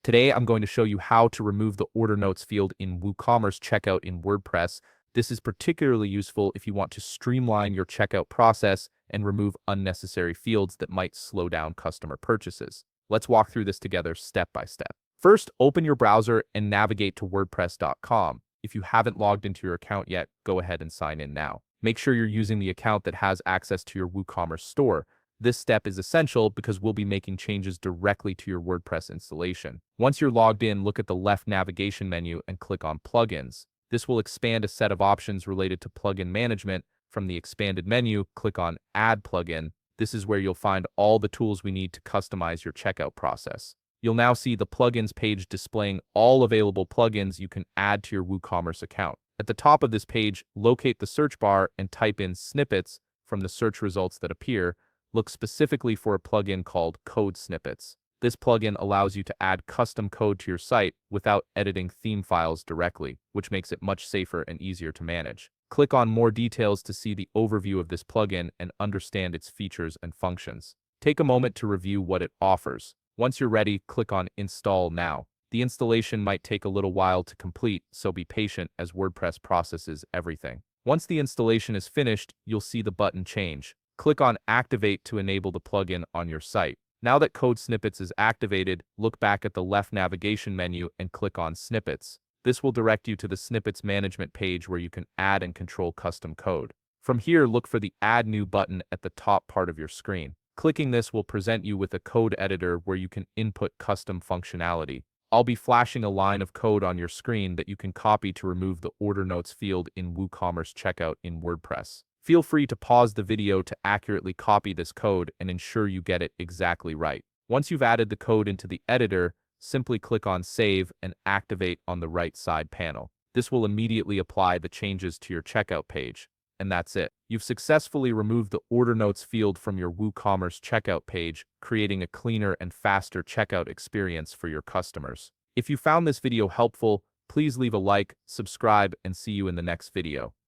Today, I'm going to show you how to remove the order notes field in WooCommerce checkout in WordPress. This is particularly useful if you want to streamline your checkout process and remove unnecessary fields that might slow down customer purchases. Let's walk through this together step by step. First, open your browser and navigate to WordPress.com. If you haven't logged into your account yet, go ahead and sign in now. Make sure you're using the account that has access to your WooCommerce store. This step is essential because we'll be making changes directly to your WordPress installation. Once you're logged in, look at the left navigation menu and click on Plugins. This will expand a set of options related to plugin management. From the expanded menu, click on Add Plugin. This is where you'll find all the tools we need to customize your checkout process. You'll now see the Plugins page displaying all available plugins you can add to your WooCommerce account. At the top of this page, locate the search bar and type in snippets from the search results that appear. Look specifically for a plugin called Code Snippets. This plugin allows you to add custom code to your site without editing theme files directly, which makes it much safer and easier to manage. Click on More Details to see the overview of this plugin and understand its features and functions. Take a moment to review what it offers. Once you're ready, click on Install Now. The installation might take a little while to complete, so be patient as WordPress processes everything. Once the installation is finished, you'll see the button change. Click on Activate to enable the plugin on your site. Now that Code Snippets is activated, look back at the left navigation menu and click on Snippets. This will direct you to the Snippets Management page where you can add and control custom code. From here, look for the Add New button at the top part of your screen. Clicking this will present you with a code editor where you can input custom functionality. I'll be flashing a line of code on your screen that you can copy to remove the order notes field in WooCommerce checkout in WordPress. Feel free to pause the video to accurately copy this code and ensure you get it exactly right. Once you've added the code into the editor, simply click on Save and Activate on the right side panel. This will immediately apply the changes to your checkout page. And that's it. You've successfully removed the order notes field from your WooCommerce checkout page, creating a cleaner and faster checkout experience for your customers. If you found this video helpful, please leave a like, subscribe, and see you in the next video.